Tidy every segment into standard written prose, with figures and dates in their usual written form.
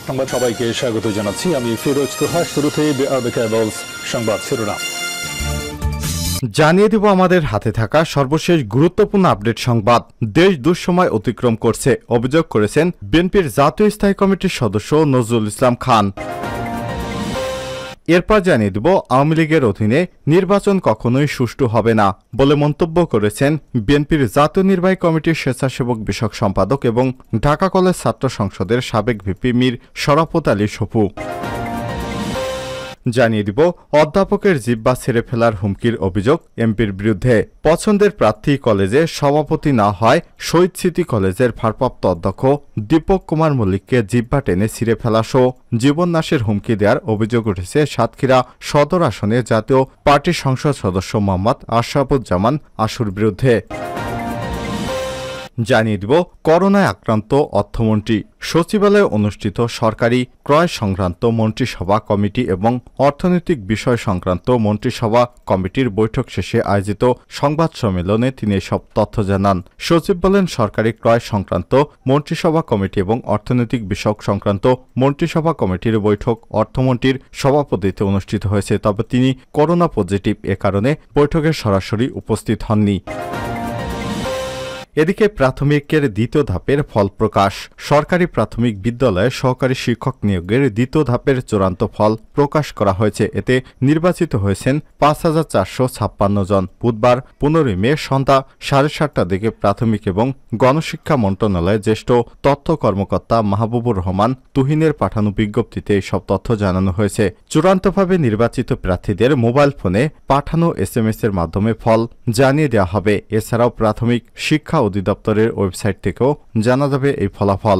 সংবাদ সবাইকে স্বাগত জানাচ্ছি আমি ফিরোজ তোহা। শুরুতে সংবাদ শিরোনাম জানিয়ে দেব আমাদের হাতে থাকা সর্বশেষ গুরুত্বপূর্ণ আপডেট সংবাদ। দেশ দুঃসময় অতিক্রম করছে অভিযোগ করেছেন বিএনপির জাতীয় স্থায়ী কমিটির সদস্য নজরুল ইসলাম খান। এরপর জানিয়ে দেব আওয়ামী লীগের অধীনে নির্বাচন কখনোই সুষ্ঠু হবে না বলে মন্তব্য করেছেন বিএনপির জাতীয় নির্বাহী কমিটির স্বেচ্ছাসেবক বিষয়ক সম্পাদক এবং ঢাকা কলেজ ছাত্র সংসদের সাবেক ভিপি মীর শরাফত আলী সপু। জানিয়ে দিব অধ্যাপকের জিহ্বা ছেড়ে ফেলার হুমকির অভিযোগ এমপির বিরুদ্ধে। পছন্দের প্রার্থী কলেজে সভাপতি না হয় শহীদ স্মৃতি কলেজের ভারপ্রাপ্ত অধ্যক্ষ দীপক কুমার মল্লিককে জিহ্বা টেনে ছিঁড়ে ফেলা সহ জীবননাশের হুমকি দেওয়ার অভিযোগ উঠেছে সাতক্ষীরা সদর আসনে জাতীয় পার্টির সংসদ সদস্য মোহাম্মদ আশরাফুজ্জামান আশুর বিরুদ্ধে। জানিয়ে দিব করোনায় আক্রান্ত অর্থমন্ত্রী। সচিবালয়ে অনুষ্ঠিত সরকারি ক্রয় সংক্রান্ত মন্ত্রিসভা কমিটি এবং অর্থনৈতিক বিষয় সংক্রান্ত মন্ত্রিসভা কমিটির বৈঠক শেষে আয়োজিত সংবাদ সম্মেলনে তিনি এসব তথ্য জানান। সচিব বলেন, সরকারি ক্রয় সংক্রান্ত মন্ত্রিসভা কমিটি এবং অর্থনৈতিক বিষয় সংক্রান্ত মন্ত্রিসভা কমিটির বৈঠক অর্থমন্ত্রীর সভাপতিত্বে অনুষ্ঠিত হয়েছে, তবে তিনি করোনা পজিটিভ এ কারণে বৈঠকে সরাসরি উপস্থিত হননি। এদিকে প্রাথমিকের দ্বিতীয় ধাপের ফল প্রকাশ। সরকারি প্রাথমিক বিদ্যালয়ে সহকারী শিক্ষক নিয়োগের দ্বিতীয় ধাপের চূড়ান্ত ফল প্রকাশ করা হয়েছে। এতে নির্বাচিত হয়েছেন ৫,৪৫৬ জন। বুধবার ১৫ মে সন্ধ্যা ৭:৩০টার দিকে প্রাথমিক এবং গণশিক্ষা মন্ত্রণালয়ের জ্যেষ্ঠ তথ্য কর্মকর্তা মাহবুবুর রহমান তুহিনের পাঠানো বিজ্ঞপ্তিতে এইসব তথ্য জানানো হয়েছে। চূড়ান্তভাবে নির্বাচিত প্রার্থীদের মোবাইল ফোনে পাঠানো SMS এর মাধ্যমে ফল জানিয়ে দেওয়া হবে। এছাড়াও প্রাথমিক শিক্ষা অধিদপ্তরের ওয়েবসাইট থেকেও জানা যাবে এই ফলাফল।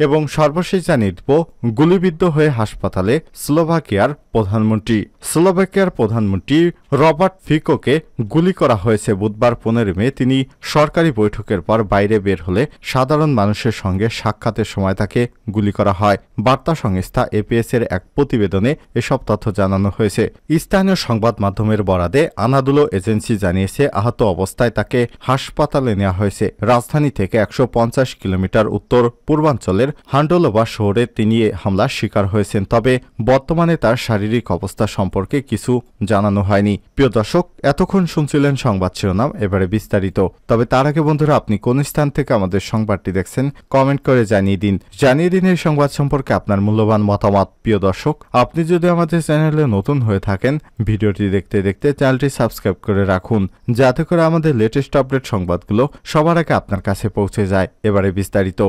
এবং সর্বশেষ জানিয়ে দিব গুলিবিদ্ধ হয়ে হাসপাতালে স্লোভাকিয়ার প্রধানমন্ত্রী। স্লোভাকিয়ার প্রধানমন্ত্রী রবার্ট ফিকোকে গুলি করা হয়েছে বুধবার ১৫ মে। তিনি সরকারি বৈঠকের পর বাইরে বের হলে সাধারণ মানুষের সঙ্গে সাক্ষাতের সময় তাকে গুলি করা হয়। বার্তা সংস্থা APS এর এক প্রতিবেদনে এসব তথ্য জানানো হয়েছে। স্থানীয় সংবাদ মাধ্যমের বরাদে আনাদুলো এজেন্সি জানিয়েছে, আহত অবস্থায় তাকে হাসপাতালে নেওয়া হয়েছে। রাজধানী থেকে ১৫০ কিলোমিটার উত্তর পূর্বাঞ্চলের হান্ডোলোভা শহরে তিনি হামলার শিকার হয়েছেন, তবে বর্তমানে তার শারীরিক অবস্থা সম্পর্কে কিছু জানানো হয়নি। প্রিয় দর্শক, এতক্ষণ শুনছিলেন সংবাদ শিরোনাম, এবারে বিস্তারিত। তবে তার আগে বন্ধুরা, আপনি কোন স্থান থেকে আমাদের সংবাদটি দেখছেন কমেন্ট করে জানিয়ে দিন এই সংবাদ সম্পর্কে আপনার মূল্যবান মতামত। প্রিয় দর্শক, আপনি যদি আমাদের চ্যানেলে নতুন হয়ে থাকেন, ভিডিওটি দেখতে দেখতে চ্যানেলটি সাবস্ক্রাইব করে রাখুন, যাতে করে আমাদের লেটেস্ট আপডেট সংবাদগুলো সবার আগে আপনার কাছে পৌঁছে যায়। এবারে বিস্তারিত।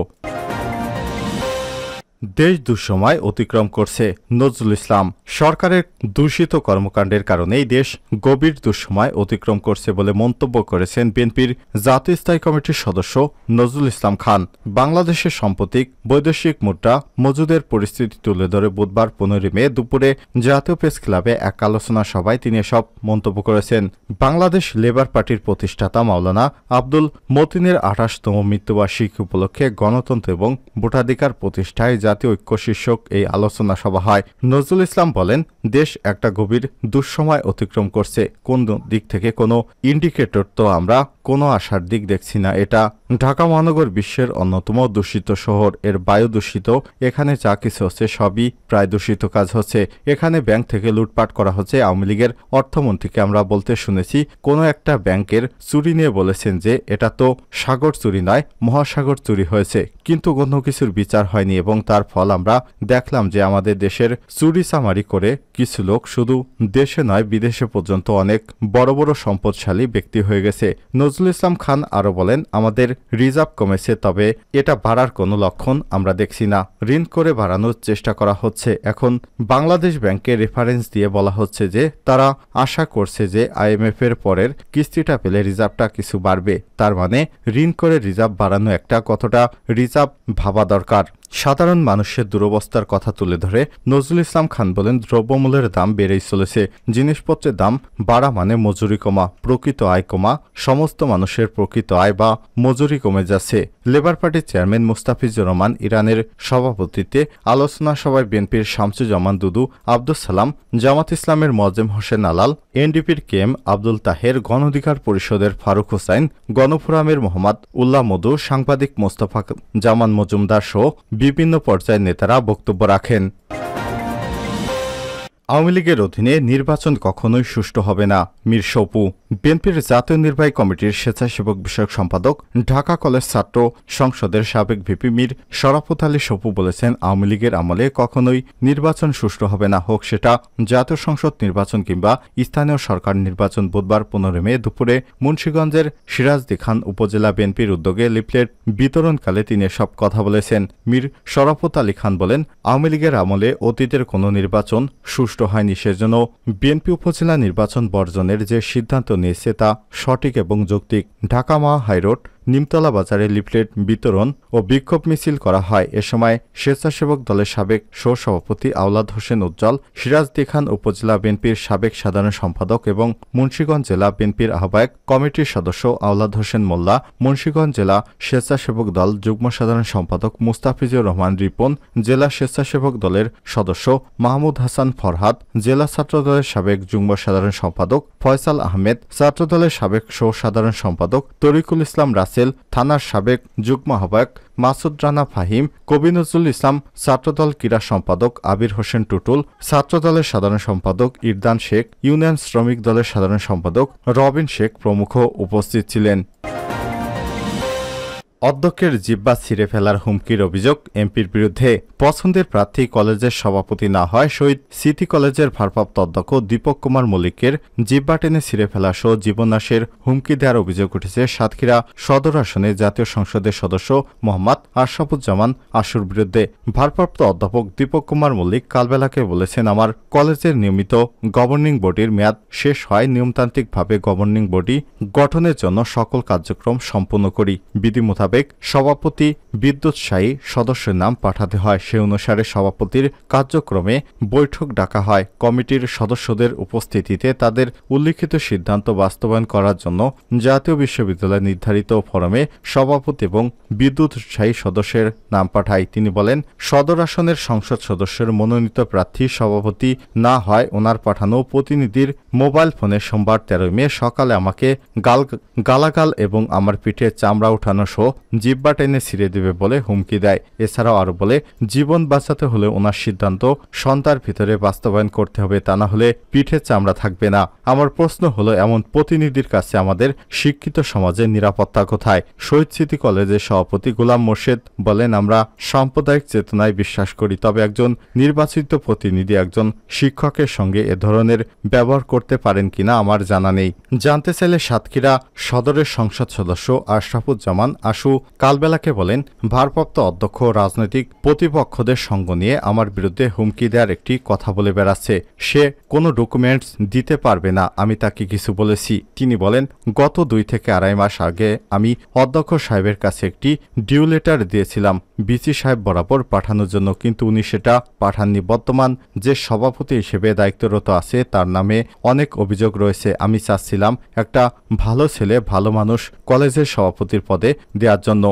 দেশ দুঃসময় অতিক্রম করছে নজরুল ইসলাম। সরকারের দূষিত কর্মকাণ্ডের কারণেই দেশ গভীর দুঃসময় অতিক্রম করছে বলে মন্তব্য করেছেন বিএনপির জাতীয় স্থায়ী কমিটির সদস্য নজরুল ইসলাম খান। বাংলাদেশের সাম্প্রতিক বৈদেশিক মুদ্রা মজুদের পরিস্থিতি তুলে ধরে বুধবার ১৫ মে দুপুরে জাতীয় প্রেস ক্লাবে এক আলোচনা সভায় তিনি এসব মন্তব্য করেছেন। বাংলাদেশ লেবার পার্টির প্রতিষ্ঠাতা মাওলানা আব্দুল মতিনের ২৮তম মৃত্যুবার্ষিকী উপলক্ষে গণতন্ত্র এবং ভোটাধিকার প্রতিষ্ঠায় জাতীয় ঐক্য শীর্ষক এই আলোচনা সভা হয়। নজরুল ইসলাম বলেন, দেশ একটা গভীর দুঃসময় অতিক্রম করছে। কোন দিক থেকে কোনো ইন্ডিকেটর তো আমরা কোনো আশার দিক দেখছি না। এটা ঢাকা মহানগর বিশ্বের অন্যতম দূষিত শহর। এর বায়ু দূষিত। এখানে যা কিছু হচ্ছে সবই প্রায় দূষিত কাজ হচ্ছে। এখানে ব্যাংক থেকে লুটপাট করা হচ্ছে। আওয়ামী লীগের অর্থমন্ত্রীকে আমরা বলতে শুনেছি, কোনো একটা ব্যাংকের চুরি নিয়ে বলেছেন যে এটা তো সাগর চুরি নয়, মহাসাগর চুরি হয়েছে, কিন্তু কোনো কিছুর বিচার হয়নি এবং তার ফল আমরা দেখলাম যে আমাদের দেশের চুরি চামারি করে কিছু লোক শুধু দেশে নয় বিদেশে পর্যন্ত অনেক বড় বড় সম্পদশালী ব্যক্তি হয়ে গেছে। নজরুল ইসলাম খান আরও বলেন, আমাদের রিজার্ভ কমেছে, তবে এটা বাড়ার কোনো লক্ষণ আমরা দেখছি না। ঋণ করে বাড়ানোর চেষ্টা করা হচ্ছে। এখন বাংলাদেশ ব্যাংকের রেফারেন্স দিয়ে বলা হচ্ছে যে তারা আশা করছে যে IMF এর পরের কিস্তিটা পেলে রিজার্ভটা কিছু বাড়বে। তার মানে ঋণ করে রিজার্ভ বাড়ানো একটা কতটা রিজার্ভ ভাবা দরকার। সাধারণ মানুষের দুরবস্থার কথা তুলে ধরে নজরুল ইসলাম খান বলেন, দ্রব্যমূল্যের দাম বেড়েই চলেছে। জিনিসপত্রের দাম বাড়া মানে মজুরি কমা, প্রকৃত আয় কমা। সমস্ত মানুষের প্রকৃত আয় বা মজুরি কমে যাচ্ছে। লেবার পার্টির চেয়ারম্যান মুস্তাফিজুর রহমান ইরানের সভাপতিত্বে আলোচনা সভায় বিএনপির শামসুজ্জামান দুদু, আব্দুস সালাম, জামাত ইসলামের মোয়াজ্জেম হোসেন আলাল, NDPর KM আব্দুল তাহের, গণ অধিকার পরিষদের ফারুক হোসাইন, গণফোরামের মোহাম্মদ উল্লাহ মধু, সাংবাদিক মোস্তফা জামান মজুমদার সহ বিভিন্ন পর্যায়ের নেতারা বক্তব্য রাখেন। আওয়ামী লীগের অধীনে নির্বাচন কখনোই সুষ্ঠু হবে না, মীর সপু। বিএনপির জাতীয় নির্বাহী কমিটির স্বেচ্ছাসেবক বিষয়ক সম্পাদক, ঢাকা কলেজ ছাত্র সংসদের সাবেক ভিপি মীর শরাফত আলী সপু বলেছেন, আওয়ামী লীগের আমলে কখনোই নির্বাচন সুষ্ঠু হবে না, হোক সেটা জাতীয় সংসদ নির্বাচন কিংবা স্থানীয় সরকার নির্বাচন। বুধবার 15 মে দুপুরে মুন্সিগঞ্জের সিরাজদি খান উপজেলা বিএনপির উদ্যোগে লিফলেট বিতরণকালে তিনি এসব কথা বলেছেন। মীর শরাফত আলী খান বলেন, আওয়ামী লীগের আমলে অতীতের কোনো নির্বাচন সুষ্ঠু হয়নি, সেজন্য বিএনপি উপজেলা নির্বাচন বর্জনের যে সিদ্ধান্ত নিয়েছে তা সঠিক এবং যৌক্তিক। ঢাকা মহা হাইরোড নিমতলা বাজারে লিফলেট বিতরণ ও বিক্ষোভ মিছিল করা হয়। এ সময় স্বেচ্ছাসেবক দলের সাবেক সহসভাপতি আওলাদ হোসেন উজ্জ্বল, সিরাজদি খান উপজেলা বিএনপির সাবেক সাধারণ সম্পাদক এবং মুন্সিগঞ্জ জেলা বিএনপির আহ্বায়ক কমিটির সদস্য আওলাদ হোসেন মোল্লা, মুন্সিগঞ্জ জেলা স্বেচ্ছাসেবক দল যুগ্ম সাধারণ সম্পাদক মুস্তাফিজুর রহমান রিপন, জেলা স্বেচ্ছাসেবক দলের সদস্য মাহমুদ হাসান ফরহাদ, জেলা ছাত্রদলের সাবেক যুগ্ম সাধারণ সম্পাদক ফয়সাল আহমেদ, ছাত্রদলের সাবেক সাধারণ সম্পাদক তরিকুল ইসলাম রাসেল, থানার সাবেক যুগ্ম আহ্বায়ক মাসুদ রানা ফাহিম, কবি নজরুল ইসলাম, ছাত্রদল ক্রীড়া সম্পাদক আবির হোসেন টুটুল, ছাত্রদলের সাধারণ সম্পাদক ইরদান শেখ, ইউনিয়ন শ্রমিক দলের সাধারণ সম্পাদক রবিন শেখ প্রমুখ উপস্থিত ছিলেন। অধ্যক্ষের জিহ্বা ছিঁড়ে ফেলার হুমকির অভিযোগ এমপির বিরুদ্ধে। পছন্দের প্রার্থী কলেজের সভাপতি না হয় শহীদ সিটি কলেজের ভারপ্রাপ্ত অধ্যক্ষ দীপক কুমার মল্লিকের জিহ্বা টেনে ছিঁড়ে ফেলা সহ জীবনাশের হুমকি দেওয়ার অভিযোগ উঠেছে সাতক্ষীরা সদর আসনে জাতীয় সংসদের সদস্য মোহাম্মদ আশরাফুজ্জামান আশুর বিরুদ্ধে। ভারপ্রাপ্ত অধ্যাপক দীপক কুমার মল্লিক কালবেলাকে বলেছেন, আমার কলেজের নিয়মিত গভর্নিং বডির মেয়াদ শেষ হয়, নিয়মতান্ত্রিকভাবে গভর্নিং বডি গঠনের জন্য সকল কার্যক্রম সম্পন্ন করি। বিধি মোতাবেক সভাপতি বিদ্যুৎসাহী সদস্যের নাম পাঠাতে হয়, সে অনুসারে সভাপতির কার্যক্রমে বৈঠক ডাকা হয়। কমিটির সদস্যদের উপস্থিতিতে তাদের উল্লিখিত সিদ্ধান্ত বাস্তবায়ন করার জন্য জাতীয় বিশ্ববিদ্যালয় নির্ধারিত ফরমে সভাপতি এবং বিদ্যুৎসাহী সদস্যের নাম পাঠায়। তিনি বলেন, সদর আসনের সংসদ সদস্যের মনোনীত প্রার্থী সভাপতি না হয় ওনার পাঠানো প্রতিনিধির মোবাইল ফোনে সোমবার 13 মে সকালে আমাকে গালাগাল এবং আমার পিঠে চামড়া উঠানো সহ জিহ্বা টেনে ছিঁড়ে দেবে বলে হুমকি দেয়। এছাড়াও আরো বলে, জীবন বাঁচাতে হলে ওনার সিদ্ধান্ত সন্ধ্যার ভিতরে বাস্তবায়ন করতে হবে, তা না হলে পিঠে চামড়া থাকবে না। আমার প্রশ্ন হলো, এমন প্রতিনিধির কাছে আমাদের শিক্ষিত সমাজের নিরাপত্তা কোথায়? শহীদ সিটি কলেজের সভাপতি গোলাম মোর্শেদ বলেন, আমরা সাম্প্রদায়িক চেতনায় বিশ্বাস করি, তবে একজন নির্বাচিত প্রতিনিধি একজন শিক্ষকের সঙ্গে এ ধরনের ব্যবহার করতে পারেন কিনা আমার জানা নেই। জানতে চাইলে সাতক্ষীরা সদরের সংসদ সদস্য আশরাফুজ্জামান আশু কালবেলাকে বলেন, ভারপ্রাপ্ত অধ্যক্ষ রাজনৈতিক প্রতিপক্ষদের সঙ্গ নিয়ে আমার বিরুদ্ধে হুমকি দেওয়ার একটি কথা বলে বেড়াচ্ছে, সে কোনো ডকুমেন্টস দিতে পারবে না, আমি তাকে কিছু বলেছি। তিনি বলেন, গত 2 থেকে আড়াই মাস আগে আমি অধ্যক্ষ সাহেবের কাছে একটি ডিউ লেটার দিয়েছিলাম বিসি সাহেব বরাবর পাঠানোর জন্য, কিন্তু উনি সেটা পাঠাননি। বর্তমান যে সভাপতি হিসেবে দায়িত্বরত আছে তার নামে অনেক অভিযোগ রয়েছে, আমি চাচ্ছিলাম একটা ভালো ছেলে ভালো মানুষ কলেজের সভাপতির পদে দেওয়ার জন্য।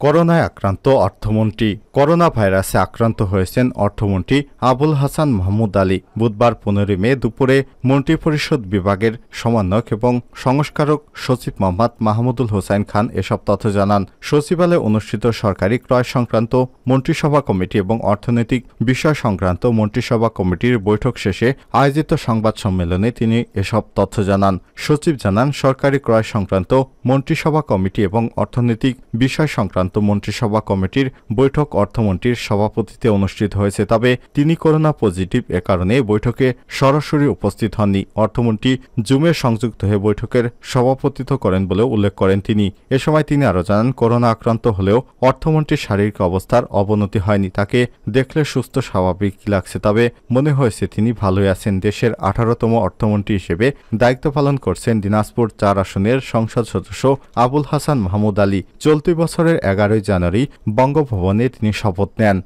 করোনায় আক্রান্ত অর্থমন্ত্রী। করোনা ভাইরাসে আক্রান্ত হয়েছেন অর্থমন্ত্রী আবুল হাসান মাহমুদ আলী। বুধবার 15 মে দুপুরে মন্ত্রিপরিষদ বিভাগের সমন্বয়ক এবং সংস্কারক সচিব মোহাম্মদ মাহমুদুল হোসাইন খান এসব তথ্য জানান। সচিবালয়ে অনুষ্ঠিত সরকারি ক্রয় সংক্রান্ত মন্ত্রিসভা কমিটি এবং অর্থনৈতিক বিষয় সংক্রান্ত মন্ত্রিসভা কমিটির বৈঠক শেষে আয়োজিত সংবাদ সম্মেলনে তিনি এসব তথ্য জানান। সচিব জানান, সরকারি ক্রয় সংক্রান্ত মন্ত্রিসভা কমিটি এবং অর্থনৈতিক বিষয় সংক্রান্ত মন্ত্রিসভা কমিটির বৈঠক অর্থমন্ত্রীর সভাপতিত্বে অনুষ্ঠিত হয়েছে, তবে তিনি করোনা পজিটিভ, এ কারণে বৈঠকে সরাসরি উপস্থিত হননি। অর্থমন্ত্রী জুমে সংযুক্ত হয়ে বৈঠকের সভাপতিত্ব করেন বলেও উল্লেখ করেন তিনি। এ সময় তিনি আরও জানান, করোনা আক্রান্ত হলেও অর্থমন্ত্রীর শারীরিক অবস্থার অবনতি হয়নি, তাকে দেখলে সুস্থ স্বাভাবিক লাগছে, তবে মনে হয়েছে তিনি ভালোই আছেন। দেশের 18তম অর্থমন্ত্রী হিসেবে দায়িত্ব পালন করছেন দিনাজপুর 4 আসনের সংসদ সদস্য আবুল হাসান মাহমুদ আলী। চলতি বছরের 11 জানুয়ারি বঙ্গভবনে তিনি শপথ নেন।